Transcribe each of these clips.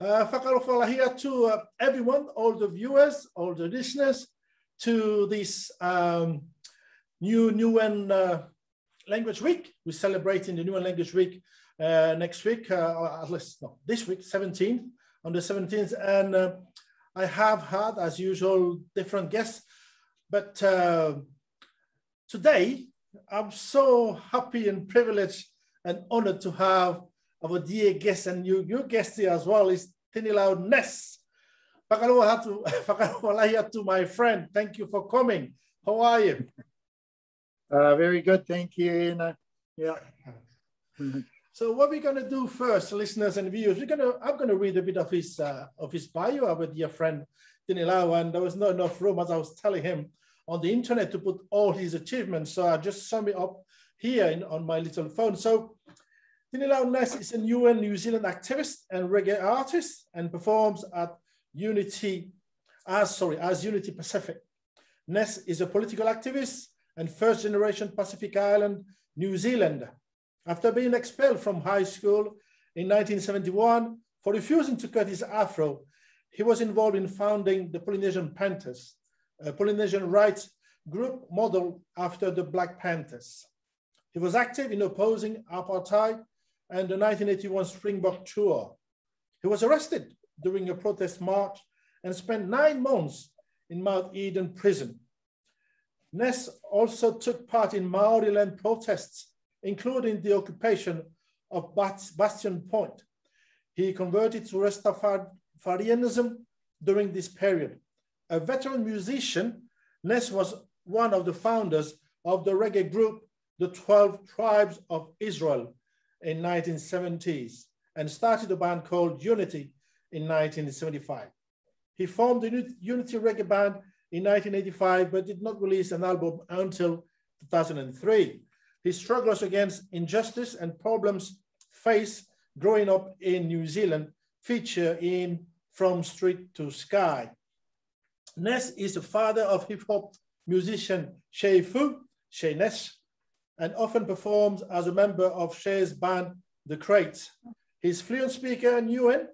Whakalofalahia to everyone, all the viewers, all the listeners, to this Niuean Language Week. We're celebrating the Niuean Language Week next week, or at least no, this week, 17th, on the 17th. And I have had, as usual, different guests. But today, I'm so happy and privileged and honored to have our dear guest, and your guest here as well is Tigilau Ness. Whakalofalahia to my friend. Thank you for coming. How are you? Very good, thank you. Yeah. So what we're going to do first, listeners and viewers, I'm going to read a bit of his bio, our dear friend Tigilau, and there was not enough room, as I was telling him, on the internet to put all his achievements. So I just sum it up here on my little phone. So Tigilau Ness is a Niuean New Zealand activist and reggae artist, and performs at Unity Pacific. Ness is a political activist and first-generation Pacific Island New Zealander. After being expelled from high school in 1971 for refusing to cut his afro, he was involved in founding the Polynesian Panthers, a Polynesian rights group modeled after the Black Panthers. He was active in opposing apartheid and the 1981 Springbok tour. He was arrested during a protest march and spent 9 months in Mount Eden prison. Ness also took part in Maori land protests, including the occupation of Bastion Point. He converted to Rastafarianism during this period. A veteran musician, Ness was one of the founders of the reggae group, the 12 Tribes of Israel, in 1970s, and started a band called Unity in 1975. He formed the Unity Reggae Band in 1985, but did not release an album until 2003. His struggles against injustice and problems faced growing up in New Zealand feature in From Street to Sky. Ness is the father of hip-hop musician Shea Ness, and often performs as a member of Shea's band, The Crates. He's fluent speaker in Niuean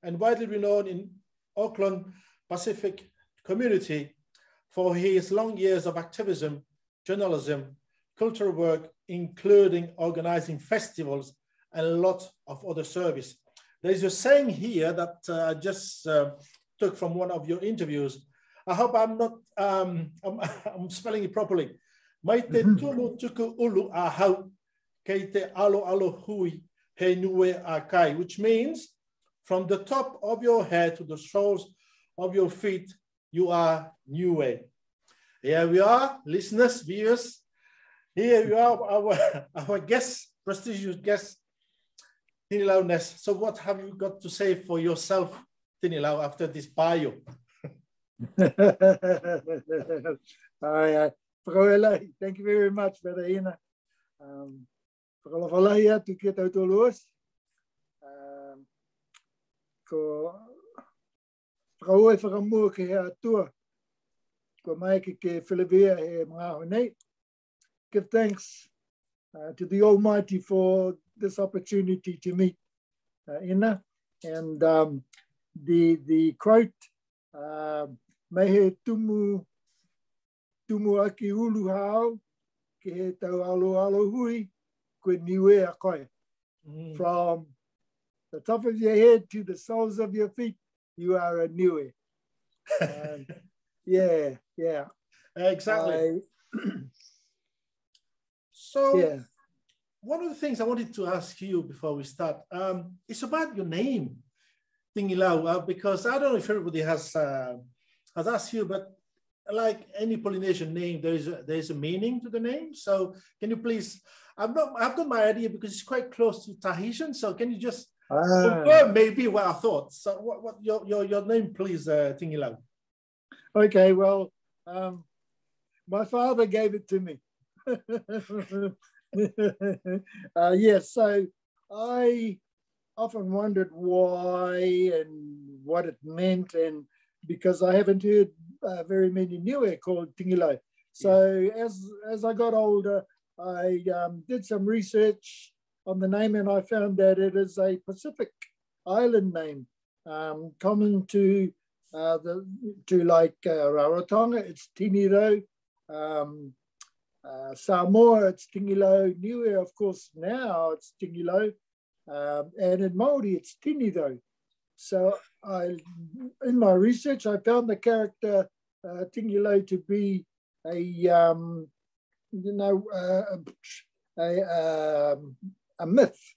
and widely renowned in Auckland Pacific community for his long years of activism, journalism, cultural work, including organizing festivals and a lot of other service. There is a saying here that I just took from one of your interviews. I hope I'm not, I'm spelling it properly. Mai te tunu tuku ulu a hau, kei te alo hui he nue a kai, which means from the top of your head to the soles of your feet, you are Niue. Here we are, listeners, viewers. Here you are, our guest, prestigious guest, Tigilau Ness. So what have you got to say for yourself, Tigilau, after this bio? Thank you very much, Brother Ina. Whakalofalahia tu kia tautua luas. Ko whakaue whakamua ke he atua. Ko mai ke whilawea he mga honei. Give thanks to the Almighty for this opportunity to meet Ina. And the quote, mai he tumu aki ulu hao, ke he tau alo hui, koe niue a koe. From the top of your head to the soles of your feet, you are a niue. Yeah. Exactly. So, yeah. One of the things I wanted to ask you before we start, is about your name, Tigilau, because I don't know if everybody has asked you, but like any Polynesian name, there is a meaning to the name. So can you please, I've got my idea because it's quite close to Tahitian. So can you just confirm maybe what I thought? So what your name, please, Tigilau? Okay, well, my father gave it to me. Yes, so I often wondered why and what it meant, and because I haven't heard very many Niue called Tigilau. So as I got older, I did some research on the name, and I found that it is a Pacific Island name, common to like Rarotonga, it's Tinirau. Samoa, it's Tigilau. Niue, of course, now it's Tigilau. And in Māori, it's Tinirau. So in my research, I found the character Tigilau to be a myth,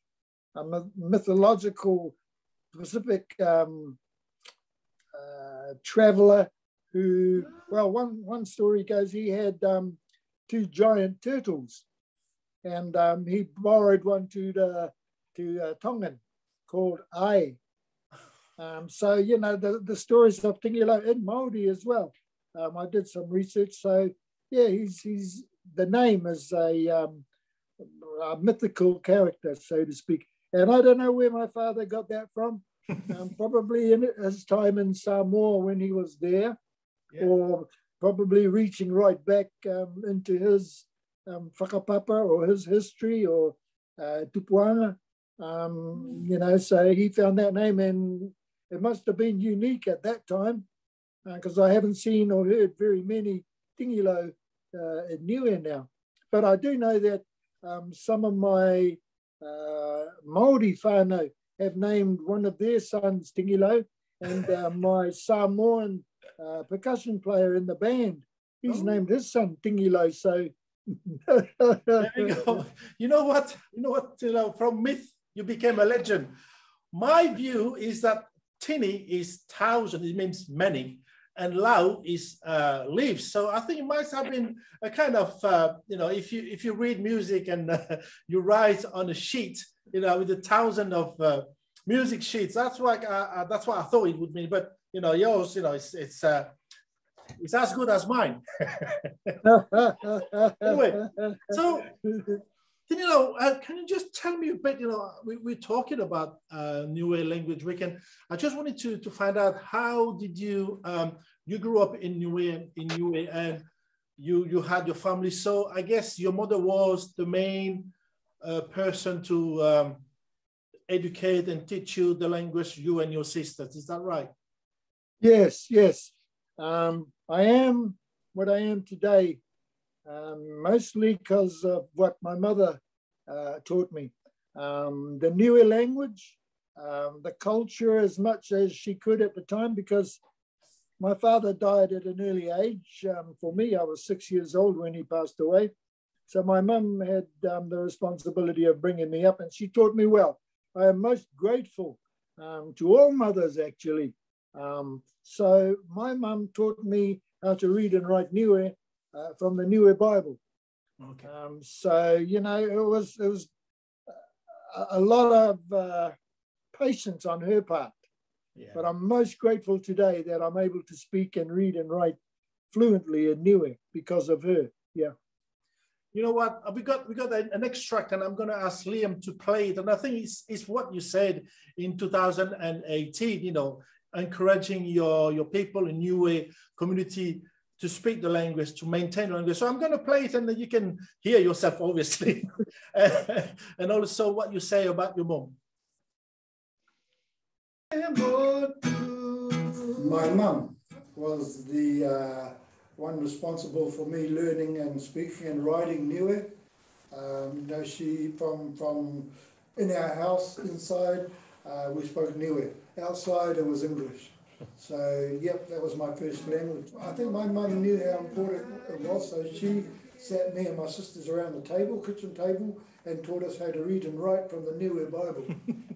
a mythological Pacific traveler who, well, one story goes he had 2 giant turtles, and he borrowed one to Tongan called Ai. So, you know, the stories of Tigilau in Māori as well. I did some research. So, yeah, he's the name is a mythical character, so to speak. And I don't know where my father got that from. Probably in his time in Samoa when he was there, yeah. Or probably reaching right back into his whakapapa or his history or tupuanga. You know, so he found that name, and it must have been unique at that time because I haven't seen or heard very many Tigilau in Niuean now. But I do know that some of my Māori whānau have named one of their sons Tigilau, and my Samoan percussion player in the band, he's named his son Tigilau. So there you go. You know what? From myth you became a legend. My view is that Tini is 1,000, it means many, and Lau is leaves. So I think it might have been a kind of if you read music and you write on a sheet, with 1,000 of music sheets. That's what I thought it would mean. But yours, it's as good as mine. Anyway, so can you just tell me a bit? We're talking about Niue language weekend. I just wanted to find out, how did you you grew up in Niue, and you had your family. So I guess your mother was the main person to educate and teach you the language, you and your sisters. Is that right? Yes. I am what I am today, mostly because of what my mother taught me. The Niue language, the culture as much as she could at the time, because my father died at an early age. For me, I was 6 years old when he passed away. So my mum had the responsibility of bringing me up, and she taught me well. I am most grateful to all mothers, actually. So my mum taught me how to read and write Niue from the Niue Bible. Okay. So, it was a lot of patience on her part. Yeah. But I'm most grateful today that I'm able to speak and read and write fluently in Niue because of her. Yeah. You know what? We got an extract, and I'm going to ask Liam to play it. And I think it's what you said in 2018. Encouraging your people in Niue community to speak the language, to maintain the language. So I'm going to play it, and then you can hear yourself, obviously, and also what you say about your mom. My mum was the one responsible for me learning and speaking and writing Niue. She from in our house inside we spoke Niue. Outside it was English. So yep, that was my first language. I think my mum knew how important it was, so she sat me and my sisters around the table, kitchen table, and taught us how to read and write from the Niue Bible.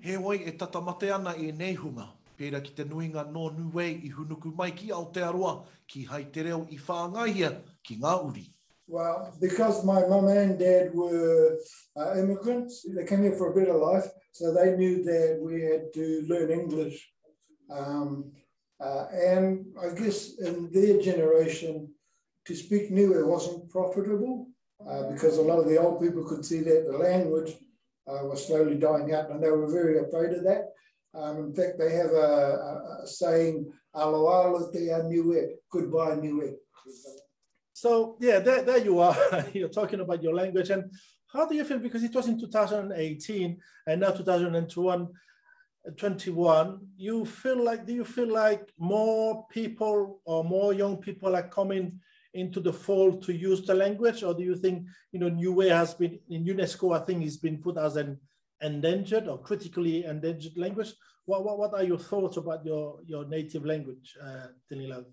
He wai e tatamate ana e nei hunga. Pera ki te nuinga no Niue I hunuku mai ki Aotearoa, ki hai te reo I whaangahia ki ngā uri. Well, because my mum and dad were immigrants, they came here for a better life, so they knew that we had to learn English. And I guess in their generation, to speak Niue wasn't profitable because a lot of the old people could see that the language was slowly dying out, and they were very afraid of that. In fact, they have a saying, aloha te a Niue, goodbye Niue. So yeah, there you are. You're talking about your language. And how do you feel? Because it was in 2018 and now 2021. 21, do you feel like more people or more young people are coming into the fold to use the language, or do you think, Niue has been in UNESCO, I think it's been put as an endangered or critically endangered language? What are your thoughts about your native language, Tigilau?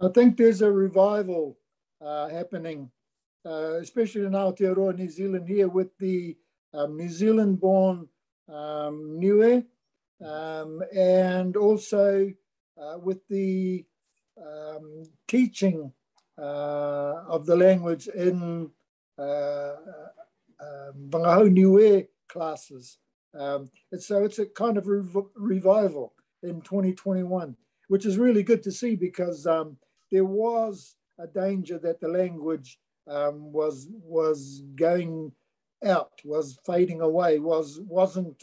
I think there's a revival happening, especially in Aotearoa, New Zealand here, with the New Zealand-born Niue, and also with the teaching of the language in Wangahau Niue classes. So it's a kind of revival in 2021, which is really good to see, because there was a danger that the language was going out, was fading away, wasn't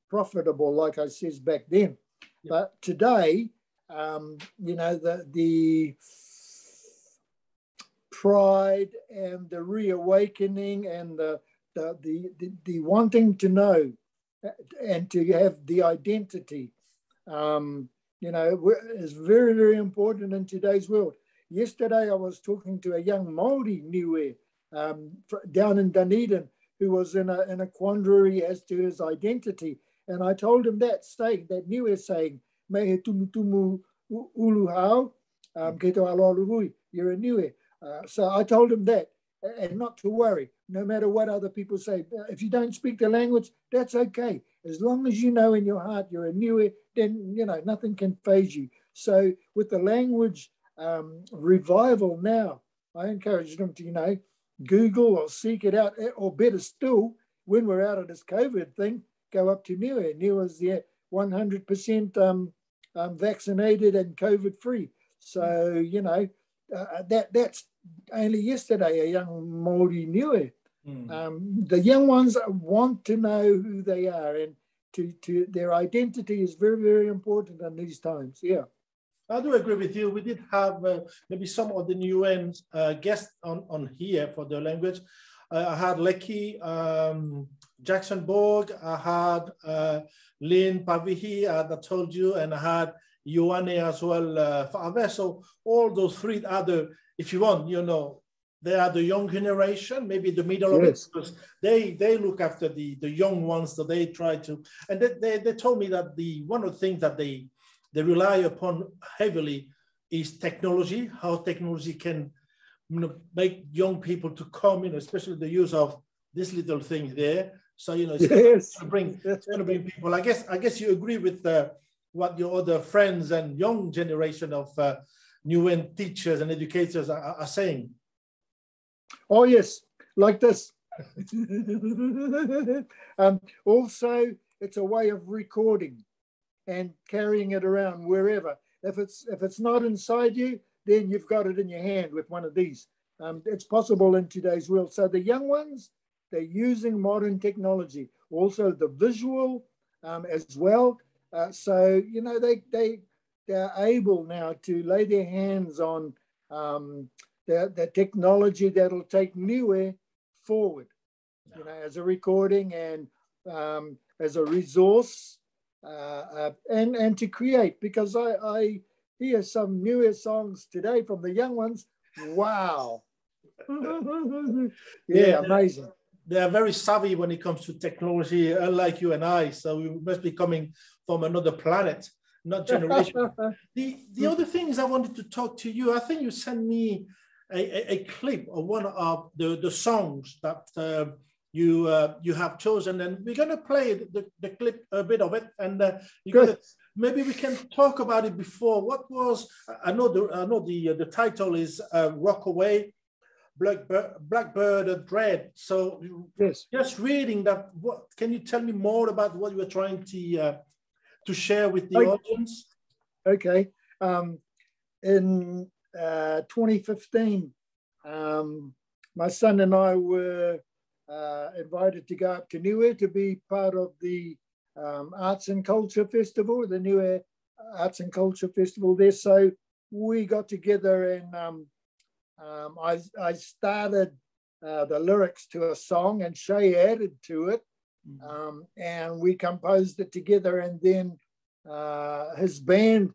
profitable, like I said back then. Yeah. But today, the pride and the reawakening and the wanting to know and to have the identity, is very, very important in today's world. Yesterday, I was talking to a young Māori Niue down in Dunedin, who was in a quandary as to his identity. And I told him that Niue saying, me he tumu uluhau, ke to aloaluhui, you're a Niue. So I told him that, and not to worry, no matter what other people say. If you don't speak the language, that's okay. As long as you know in your heart you're a Niue, then, nothing can faze you. So with the language revival now, I encourage them to, Google or seek it out, or better still, when we're out of this COVID thing, go up to Niue. Niue is 100% vaccinated and COVID-free. So, that's only yesterday, a young Māori Niue. The young ones want to know who they are, and to their identity is very, very important in these times. Yeah. I do agree with you. We did have maybe some of the Niuean guests on here for the language. I had Leki, Jackson Borg, I had Lynn Pavihi, I told you, and I had Ioane as well. So all those three other, if you want, they are the young generation, maybe the middle of it, because they look after the young ones, that they try to. And they told me that one of the things that they rely upon heavily is technology, how technology can make young people to come, especially the use of this little thing there. So, it's going to bring people. I guess you agree with what your other friends and young generation of Niuean teachers and educators are saying. Oh, yes, like this. Also, it's a way of recording and carrying it around wherever. If it's not inside you, then you've got it in your hand with one of these. It's possible in today's world. So the young ones, they're using modern technology, also the visual as well. So, they're able now to lay their hands on the technology that'll take Niue forward, as a recording and as a resource, and to create, because I hear some Niue songs today from the young ones. Wow. Yeah, amazing. They are very savvy when it comes to technology, unlike you and I. So we must be coming from another planet, not generation. The other things I wanted to talk to you, I think you sent me a clip of one of the songs that you have chosen, and we're going to play the clip, a bit of it, and maybe we can talk about it before. What was, I know the title is Rockaway, Blackbird Dread. So just reading that, what can you tell me more about what you were trying to share with the audience? Okay. In 2015, my son and I were invited to go up to Niue to be part of the Arts and Culture Festival, the Niue Arts and Culture Festival there. So we got together and I started the lyrics to a song, and Shay added to it. And we composed it together, and then his band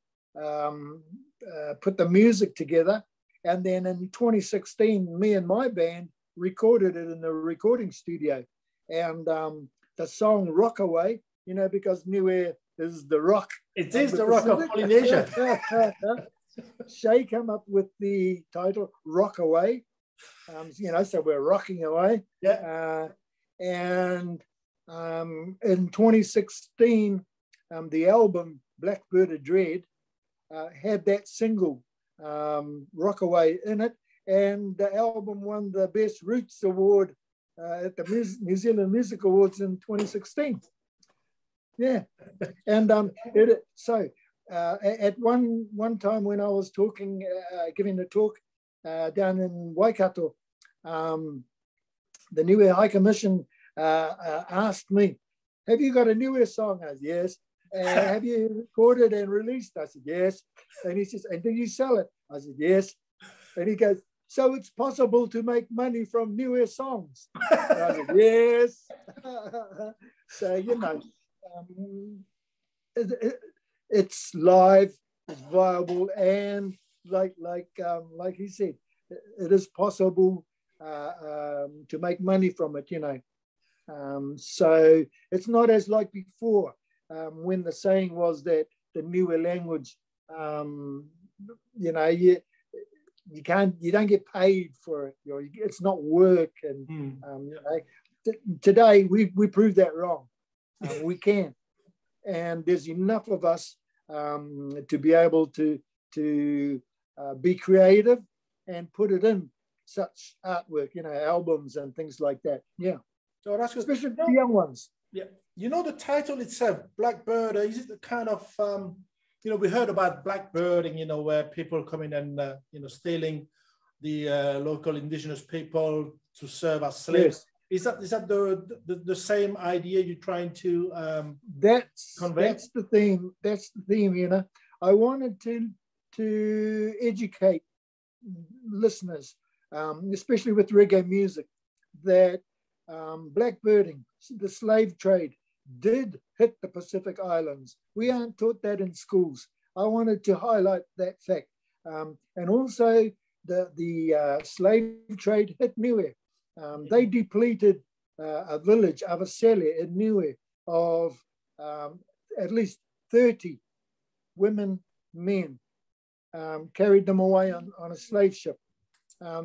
put the music together. And then in 2016, me and my band recorded it in the recording studio. And the song Rockaway, you know, because Niue is the rock. It is the rock of Polynesia. Shay came up with the title Rockaway, you know, so we're rocking away. Yeah. And in 2016, the album Blackbird Dread had that single Rockaway in it, and the album won the Best Roots Award at the New Zealand Music Awards in 2016. Yeah, and so at one time when I was talking, giving a talk down in Waikato, the Niue High Commission asked me, "Have you got a Niue song?" I said, "Yes." "Have you recorded and released?" I said, "Yes." And he says, "And did you sell it?" I said, "Yes." And he goes, "So it's possible to make money from Niue songs?" And I said, "Yes." So, you know, it's live, it's viable, and like he said, it is possible to make money from it, you know. So it's not as like before, when the saying was that the Niue language, you know, you don't get paid for it. You know, it's not work, and you know, today we prove that wrong. We can, and there's enough of us to be able to be creative and put it in such artwork, you know, albums and things like that. Yeah. So that's especially the young ones. Yeah. You know, the title itself, Blackbird, is it the kind of, you know, we heard about blackbirding, you know, where people come in and, you know, stealing the local indigenous people to serve as slaves. Yes. Is that the same idea you're trying to convey? That's the theme. That's the theme, you know. I wanted to educate listeners, especially with reggae music, that blackbirding, the slave trade, did hit the Pacific Islands. We aren't taught that in schools. I wanted to highlight that fact. And also the slave trade hit Niue. They depleted a village, Avasele in Niue, of at least 30 women, men, carried them away on a slave ship.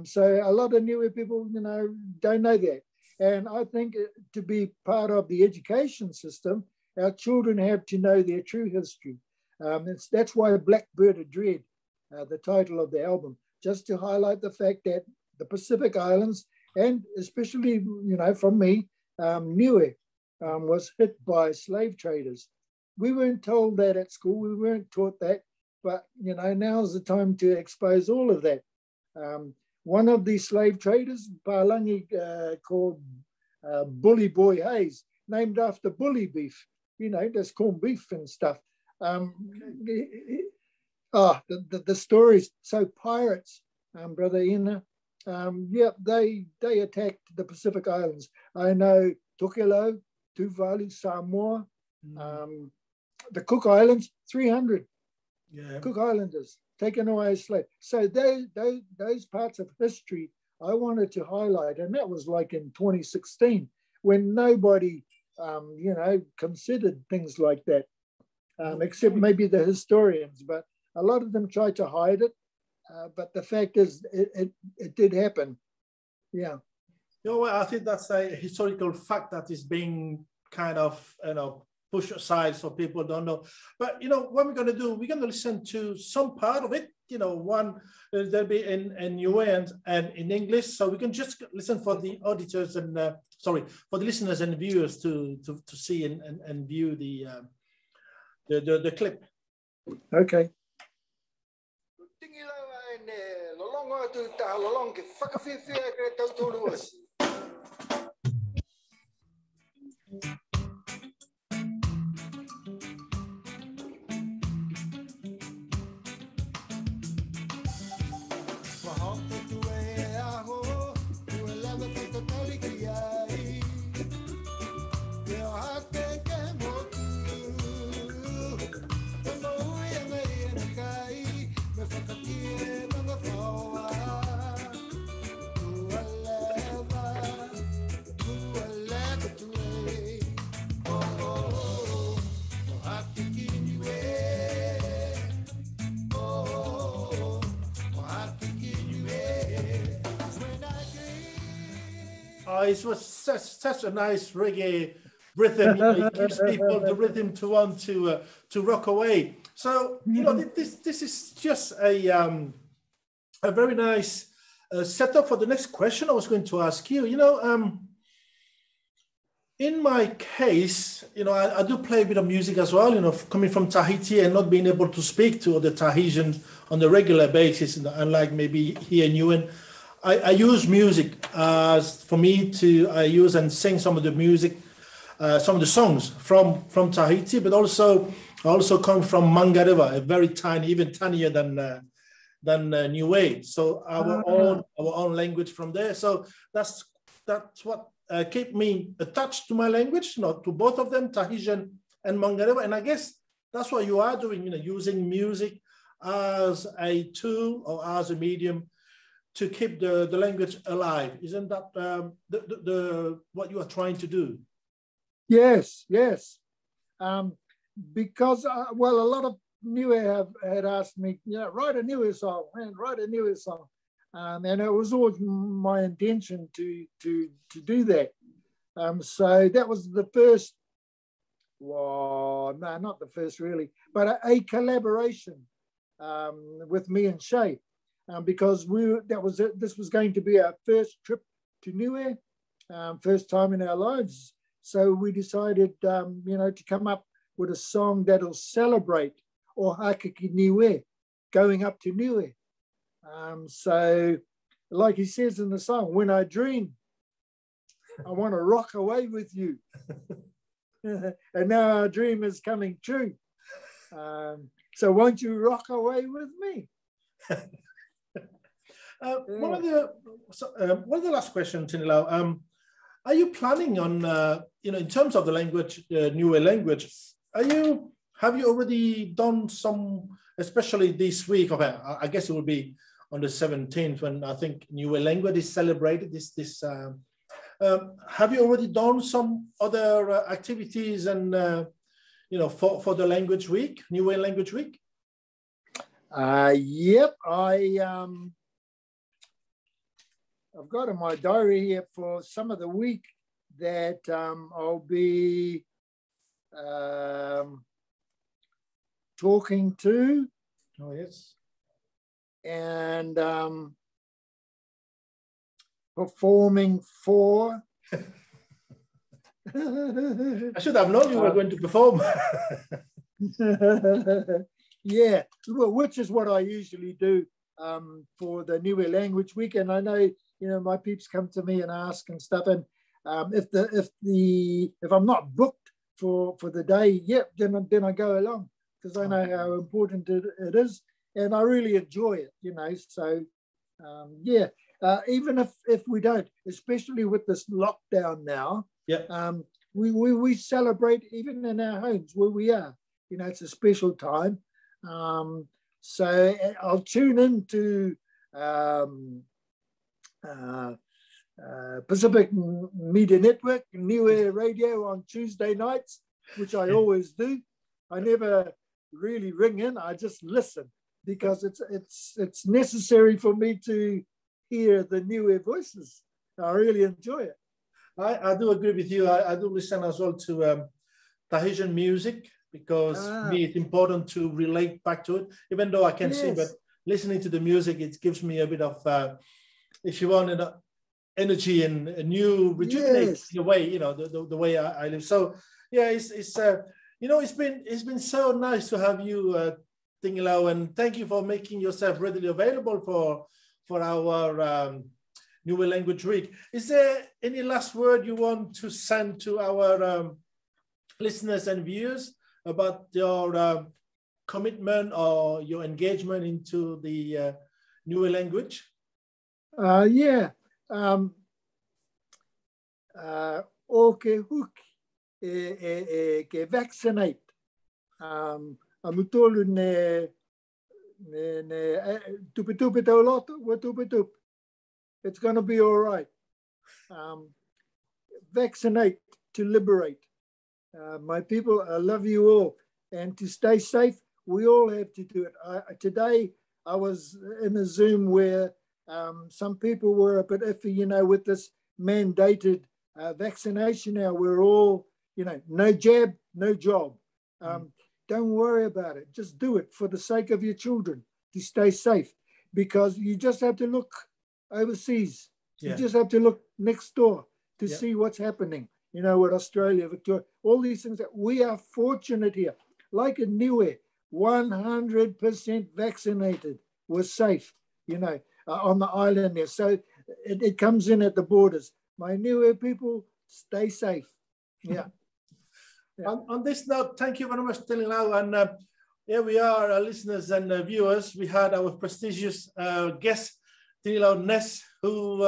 So a lot of Niue people, you know, don't know that. And I think to be part of the education system, our children have to know their true history. That's why Blackbird Dread, the title of the album, just to highlight the fact that the Pacific Islands, and especially, you know, from me, Niue was hit by slave traders. We weren't told that at school. We weren't taught that. But, you know, now's the time to expose all of that. One of the slave traders, Palangi, called Bully Boy Hayes, named after bully beef, you know, that's corned beef and stuff. The stories. So pirates, Brother Ina, yeah, they attacked the Pacific Islands. I know Tigilau, Tuvalu, Samoa, the Cook Islands, 300 Cook Islanders taken away as slaves. So those parts of history I wanted to highlight, and that was like in 2016 when nobody, you know, considered things like that, except maybe the historians. But a lot of them tried to hide it. But the fact is, it did happen. Yeah. You know, I think that's a historical fact that is being kind of, you know, pushed aside so people don't know. But, you know, what we're going to do, we're going to listen to some part of it. You know, one, there'll be in Niuean and in English. So we can just listen for the auditors and, for the listeners and viewers to see and view the clip. Okay. Yeah. Oh, it was such a nice reggae rhythm. You know, it gives people the rhythm to want to Rockaway. So you know, this is just a very nice setup for the next question I was going to ask you. You know, in my case, you know, I do play a bit of music as well. You know, coming from Tahiti and not being able to speak to the Tahitians on a regular basis, unlike maybe here in Niuean. I use music as for me to use and sing some of the music, some of the songs from Tahiti, but also I also come from Mangareva, a very tiny, even tinier than Niue. So our own language from there. So that's what keep me attached to my language, not to both of them, Tahitian and Mangareva. And I guess that's what you are doing, you know, using music as a tool or as a medium to keep the language alive. Isn't that the what you are trying to do? Yes, yes. Because, well, a lot of Niue had asked me, you know, write a Niue song, man, write a Niue song. And it was always my intention to do that. So that was the first, well, no, not the first really, but a collaboration with me and Shay. Because this was going to be our first trip to Niue, first time in our lives. So we decided, you know, to come up with a song that'll celebrate o Hakiki Niue, going up to Niue. So, like he says in the song, when I dream, I want to rock away with you. And now our dream is coming true. So won't you rock away with me? One of the last questions, Tigilau, are you planning on, you know, in terms of the language, Niue language, have you already done some, especially this week, okay, I guess it will be on the 17th when I think Niue language is celebrated have you already done some other activities and, you know, for the language week, Niue language week? Yep, I've got in my diary here for some of the week that I'll be talking to. Oh, yes. And performing for. I should have known you were going to perform. Yeah, well, which is what I usually do for the Niue Language Week. And I know, you know, my peeps come to me and ask and stuff. And if I'm not booked for the day, yep, then I go along because I know how important it is, and I really enjoy it, you know. So yeah, even if we don't, especially with this lockdown now, yeah, we celebrate even in our homes where we are. You know, it's a special time. So I'll tune into Pacific Media Network, Niue Radio on Tuesday nights, which I always do. I never really ring in, I just listen because it's necessary for me to hear the Niue voices. I really enjoy it. I do agree with you. I do listen as well to Tahitian music because for me it's important to relate back to it, even though I can sing, but listening to the music, it gives me a bit of, if you want, energy and a new rejuvenate in a way, you know, the way I live. So yeah, it's you know, it's been so nice to have you, Tigilau, and thank you for making yourself readily available for our Niue Language Week. Is there any last word you want to send to our listeners and viewers about your commitment or your engagement into the Niue language? Yeah. O ke huki ke vaccinate. Amutolu ne tupi tau loto, wa tupi. It's going to be all right. Vaccinate to liberate. My people, I love you all. And to stay safe, we all have to do it. Today, I was in a Zoom where some people were a bit iffy, you know, with this mandated vaccination now. We're all, you know, no jab, no job. Don't worry about it. Just do it for the sake of your children to stay safe, because you just have to look overseas. You just have to look next door to see what's happening, you know, with Australia, Victoria, all these things. That we are fortunate here. Like in Niue, 100% vaccinated, was safe, you know, on the island there. So it comes in at the borders. My Niue people, stay safe. Yeah. On this note, thank you very much, Tigilau. And here we are, listeners and viewers. We had our prestigious guest, Tigilau Ness, who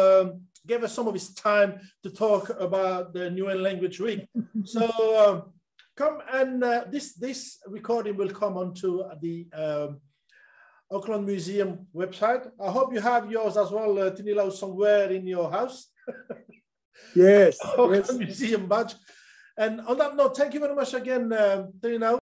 gave us some of his time to talk about the Niuean Language Week. So come and this recording will come onto the Auckland Museum website. I hope you have yours as well, Tigilau, somewhere in your house. Yes. Auckland Museum badge. And on that note, thank you very much again, Tigilau.